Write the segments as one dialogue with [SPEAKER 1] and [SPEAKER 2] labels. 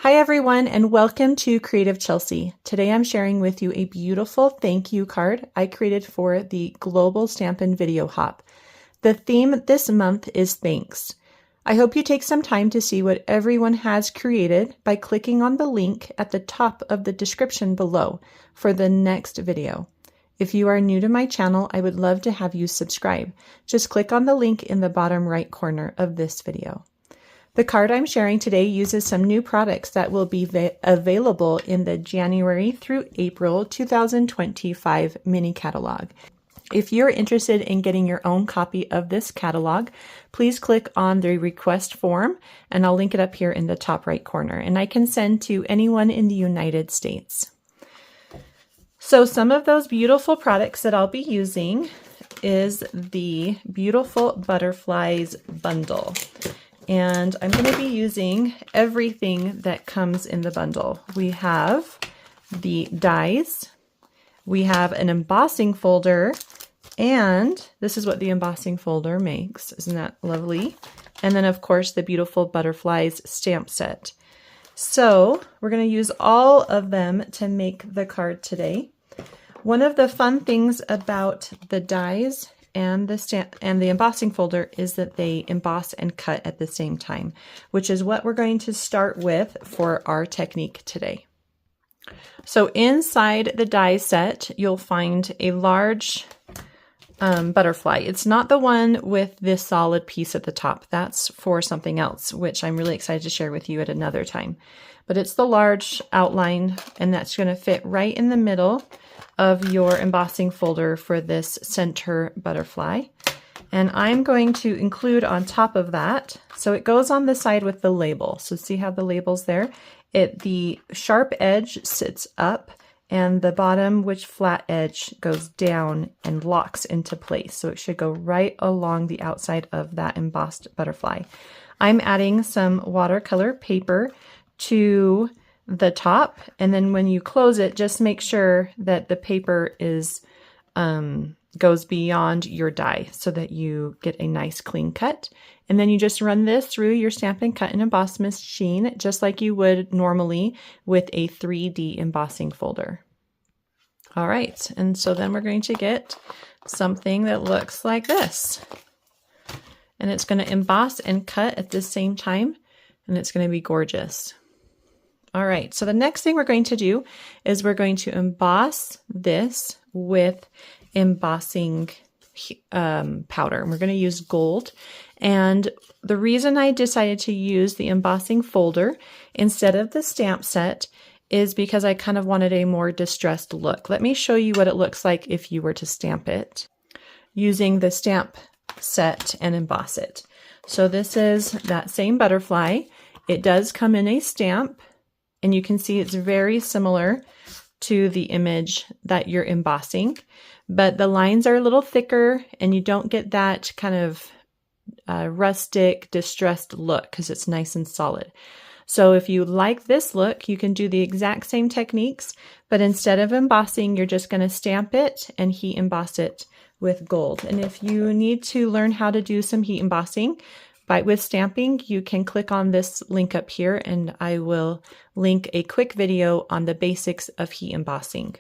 [SPEAKER 1] Hi everyone, and welcome to Creative Chelsey. Today I'm sharing with you a beautiful thank you card I created for the Global Stampin Video Hop. The theme this month is thanks. I hope you take some time to see what everyone has created by clicking on the link at the top of the description below for the next video. If you are new to my channel, I would love to have you subscribe. Just click on the link in the bottom right corner of this video. The card I'm sharing today uses some new products that will be available in the January through April 2025 mini catalog. If you're interested in getting your own copy of this catalog, please click on the request form and I'll link it up here in the top right corner, and I can send to anyone in the United States. So some of those beautiful products that I'll be using is the Beautiful Butterflies bundle. And I'm going to be using everything that comes in the bundle. We have the dies, we have an embossing folder, and this is what the embossing folder makes. Isn't that lovely? And then of course the Beautiful Butterflies stamp set. So we're going to use all of them to make the card today. One of the fun things about the dies and the embossing folder is that they emboss and cut at the same time, which is what we're going to start with for our technique today. So inside the die set, you'll find a large butterfly. It's not the one with this solid piece at the top. That's for something else, which I'm really excited to share with you at another time. But it's the large outline, and that's going to fit right in the middle of your embossing folder for this center butterfly. And I'm going to include on top of that, so it goes on the side with the label. So see how the label's there? The sharp edge sits up and the bottom, which flat edge, goes down and locks into place. So it should go right along the outside of that embossed butterfly. I'm adding some watercolor paper to the top, and then when you close it, just make sure that the paper is goes beyond your die so that you get a nice clean cut. And then you just run this through your Stampin' Cut and Emboss machine just like you would normally with a 3D embossing folder. All right, and so then we're going to get something that looks like this, and it's going to emboss and cut at the same time, and it's going to be gorgeous. All right, so the next thing we're going to do is we're going to emboss this with embossing powder. And we're going to use gold. And the reason I decided to use the embossing folder instead of the stamp set is because I kind of wanted a more distressed look. Let me show you what it looks like if you were to stamp it using the stamp set and emboss it. So this is that same butterfly. It does come in a stamp, and you can see it's very similar to the image that you're embossing, but the lines are a little thicker and you don't get that kind of rustic, distressed look because it's nice and solid. So if you like this look, you can do the exact same techniques, but instead of embossing, you're just going to stamp it and heat emboss it with gold. And if you need to learn how to do some heat embossing with stamping, you can click on this link up here and I will link a quick video on the basics of heat embossing.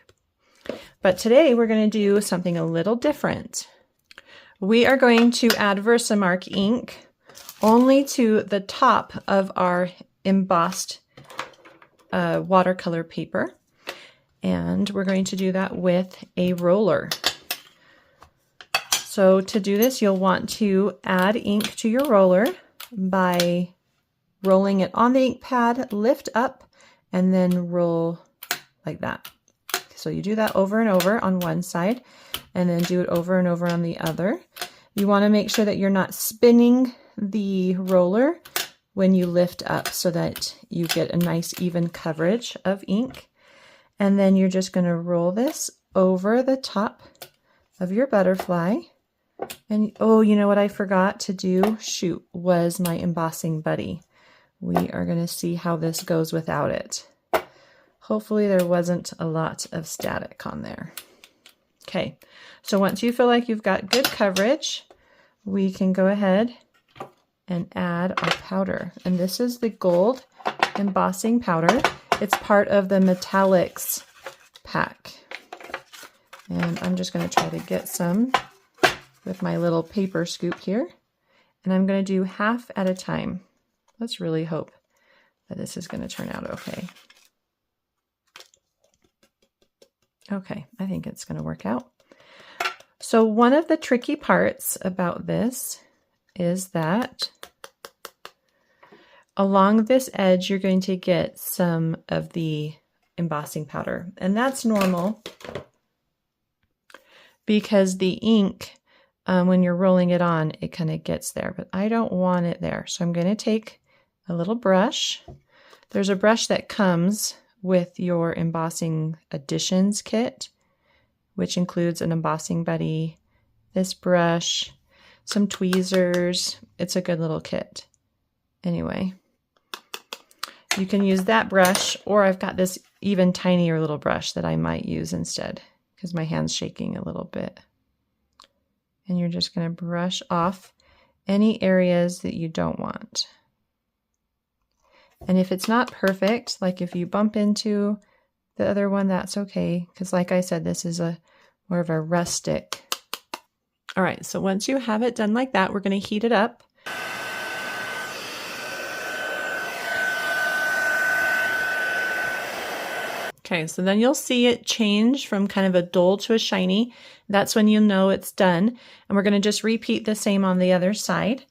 [SPEAKER 1] But today we're going to do something a little different. We are going to add Versamark ink only to the top of our embossed watercolor paper, and we're going to do that with a roller. So to do this, you'll want to add ink to your roller by rolling it on the ink pad, lift up, and then roll like that. So you do that over and over on one side, and then do it over and over on the other. You want to make sure that you're not spinning the roller when you lift up so that you get a nice even coverage of ink. And then you're just going to roll this over the top of your butterfly. And oh, you know what I forgot to do? Shoot, was my embossing buddy. We are going to see how this goes without it. Hopefully there wasn't a lot of static on there. Okay, so once you feel like you've got good coverage, we can go ahead and add our powder. And this is the gold embossing powder. It's part of the metallics pack. And I'm just going to try to get some with my little paper scoop here. And I'm going to do half at a time. Let's really hope that this is going to turn out okay. Okay, I think it's going to work out. So one of the tricky parts about this is that along this edge, you're going to get some of the embossing powder. And that's normal because the ink, when you're rolling it on, it kind of gets there, but I don't want it there. So I'm going to take a little brush. There's a brush that comes with your embossing additions kit, which includes an embossing buddy, this brush, some tweezers. It's a good little kit. Anyway, you can use that brush, or I've got this even tinier little brush that I might use instead because my hand's shaking a little bit. And you're just going to brush off any areas that you don't want. And if it's not perfect, like if you bump into the other one, that's okay. Because like I said, this is more of a rustic. All right, so once you have it done like that, we're going to heat it up. Okay, so then you'll see it change from kind of a dull to a shiny. That's when you know it's done. And we're going to just repeat the same on the other side.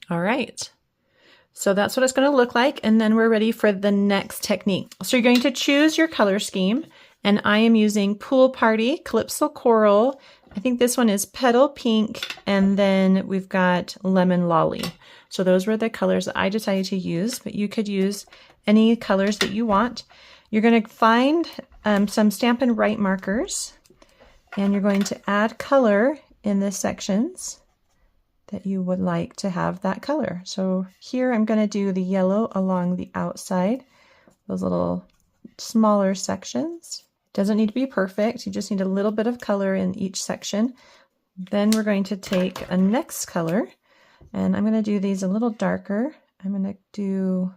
[SPEAKER 1] All right, so that's what it's going to look like, and then we're ready for the next technique. So you're going to choose your color scheme, and I am using Pool Party, Calypso Coral. I think this one is Petal Pink, and then we've got Lemon Lolly. So those were the colors that I decided to use, but you could use any colors that you want. You're going to find some Stampin' Write markers, and you're going to add color in the sections that you would like to have that color. So here I'm going to do the yellow along the outside, those little smaller sections. Doesn't need to be perfect, you just need a little bit of color in each section. Then we're going to take a next color, and I'm going to do these a little darker. I'm going to do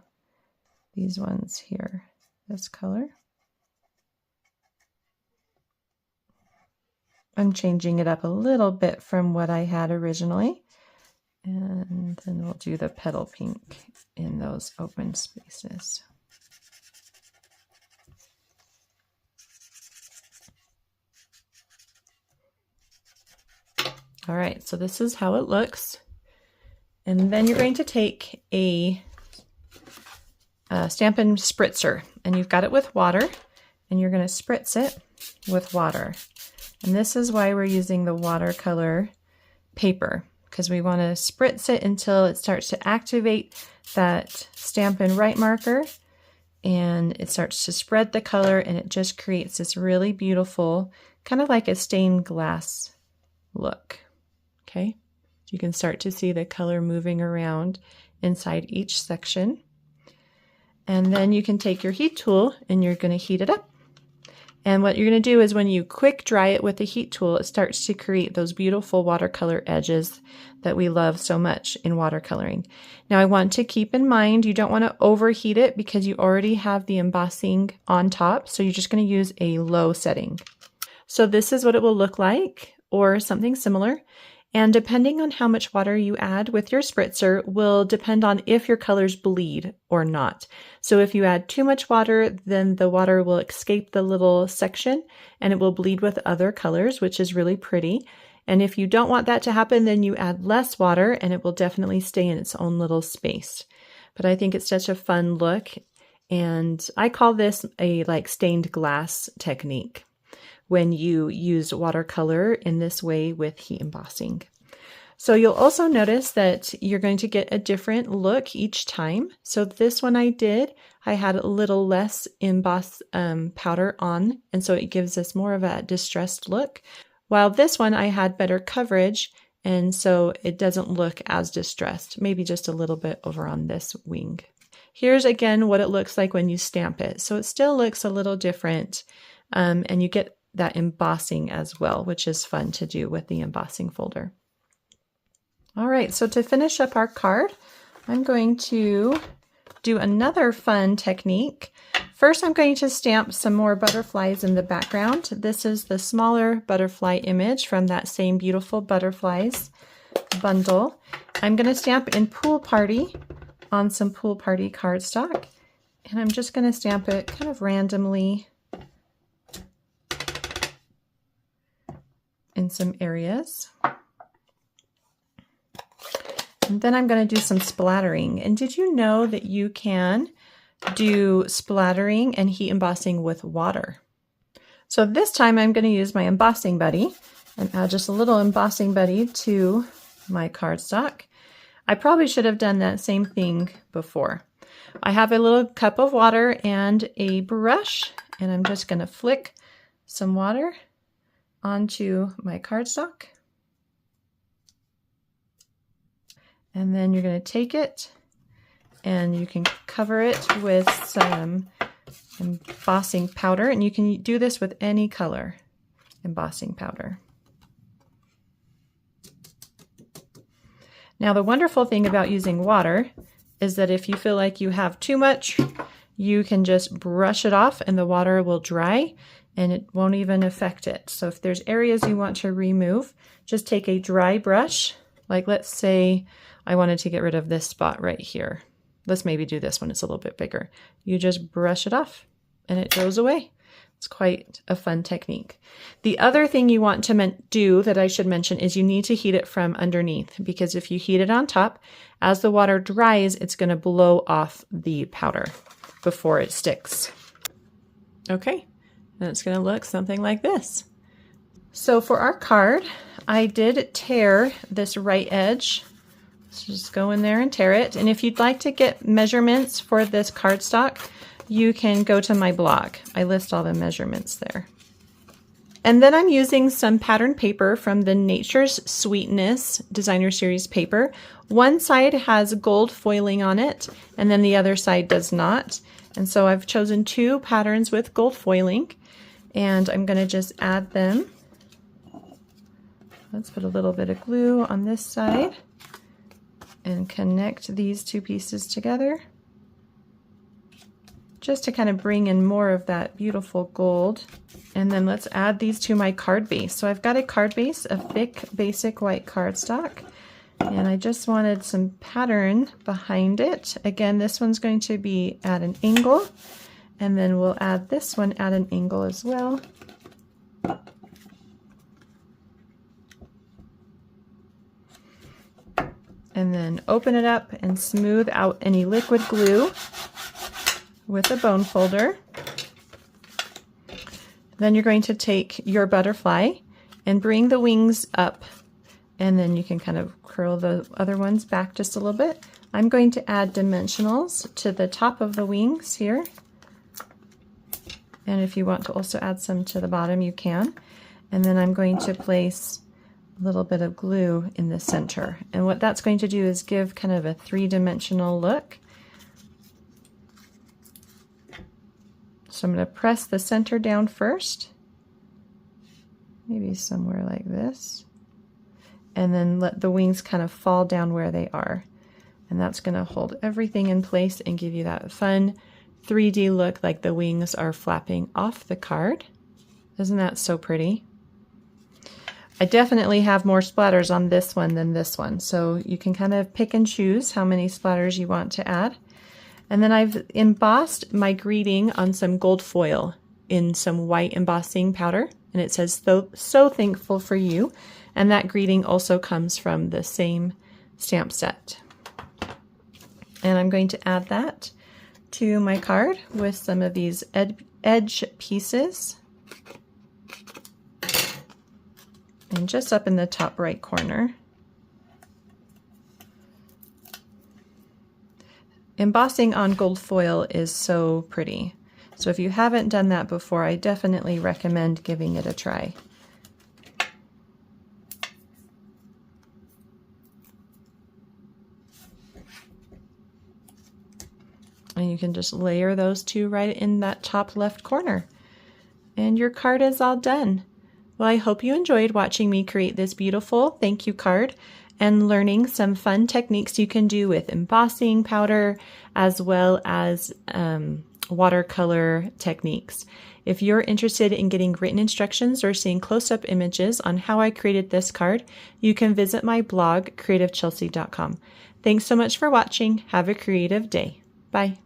[SPEAKER 1] these ones here, this color. I'm changing it up a little bit from what I had originally. And then we'll do the petal pink in those open spaces. All right, so this is how it looks. And then you're going to take a Stampin' Spritzer, and you've got it with water, and you're going to spritz it with water. And this is why we're using the watercolor paper, because we want to spritz it until it starts to activate that Stampin' Write marker, and it starts to spread the color, and it just creates this really beautiful, kind of like a stained glass look. Okay, you can start to see the color moving around inside each section. And then you can take your heat tool and you're going to heat it up. And what you're going to do is when you quick dry it with the heat tool, it starts to create those beautiful watercolor edges that we love so much in watercoloring. Now I want to keep in mind, you don't want to overheat it because you already have the embossing on top. So you're just going to use a low setting. So this is what it will look like, or something similar. And depending on how much water you add with your spritzer will depend on if your colors bleed or not. So if you add too much water, then the water will escape the little section and it will bleed with other colors, which is really pretty. And if you don't want that to happen, then you add less water and it will definitely stay in its own little space. But I think it's such a fun look. And I call this a like stained glass technique, when you use watercolor in this way with heat embossing. So you'll also notice that you're going to get a different look each time. So this one I had a little less emboss powder on, and so it gives us more of a distressed look. While this one I had better coverage, and so it doesn't look as distressed, maybe just a little bit over on this wing. Here's again what it looks like when you stamp it. So it still looks a little different, and you get that embossing as well, which is fun to do with the embossing folder. All right, so to finish up our card, I'm going to do another fun technique. First, I'm going to stamp some more butterflies in the background. This is the smaller butterfly image from that same Beautiful Butterflies bundle. I'm going to stamp in Pool Party on some Pool Party cardstock, and I'm just going to stamp it kind of randomly in some areas. And then I'm going to do some splattering. And did you know that you can do splattering and heat embossing with water? So this time I'm going to use my embossing buddy and add just a little embossing buddy to my cardstock. I probably should have done that same thing before. I have a little cup of water and a brush, and I'm just going to flick some water onto my cardstock. And then you're going to take it and you can cover it with some embossing powder, and you can do this with any color embossing powder. Now, the wonderful thing about using water is that if you feel like you have too much, you can just brush it off and the water will dry and it won't even affect it. So if there's areas you want to remove, just take a dry brush. Like, let's say I wanted to get rid of this spot right here. Let's maybe do this one, it's a little bit bigger. You just brush it off and it goes away. It's quite a fun technique. The other thing you want to do that I should mention is you need to heat it from underneath, because if you heat it on top, as the water dries, it's going to blow off the powder before it sticks. Okay, and it's going to look something like this. So for our card, I did tear this right edge. So just go in there and tear it. And if you'd like to get measurements for this cardstock, you can go to my blog. I list all the measurements there. And then I'm using some pattern paper from the Nature's Sweetness Designer Series paper. One side has gold foiling on it, and then the other side does not. And so I've chosen two patterns with gold foiling, and I'm going to just add them. Let's put a little bit of glue on this side and connect these two pieces together, just to kind of bring in more of that beautiful gold. And then let's add these to my card base. So I've got a card base, a thick basic white cardstock, and I just wanted some pattern behind it. Again, this one's going to be at an angle, and then we'll add this one at an angle as well. And then open it up and smooth out any liquid glue with a bone folder. Then you're going to take your butterfly and bring the wings up, and then you can kind of curl the other ones back just a little bit. I'm going to add dimensionals to the top of the wings here. And if you want to also add some to the bottom, you can. And then I'm going to place a little bit of glue in the center. And what that's going to do is give kind of a three-dimensional look. So I'm going to press the center down first, maybe somewhere like this, and then let the wings kind of fall down where they are. And that's going to hold everything in place and give you that fun 3D look, like the wings are flapping off the card. Isn't that so pretty? I definitely have more splatters on this one than this one, so you can kind of pick and choose how many splatters you want to add. And then I've embossed my greeting on some gold foil in some white embossing powder, and it says, so thankful for you. And that greeting also comes from the same stamp set. And I'm going to add that to my card with some of these edge pieces. And just up in the top right corner. Embossing on gold foil is so pretty. So if you haven't done that before, I definitely recommend giving it a try. And you can just layer those two right in that top left corner. And your card is all done. Well, I hope you enjoyed watching me create this beautiful thank you card and learning some fun techniques you can do with embossing powder as well as watercolor techniques. If you're interested in getting written instructions or seeing close-up images on how I created this card, you can visit my blog, creativechelsey.com. Thanks so much for watching. Have a creative day. Bye.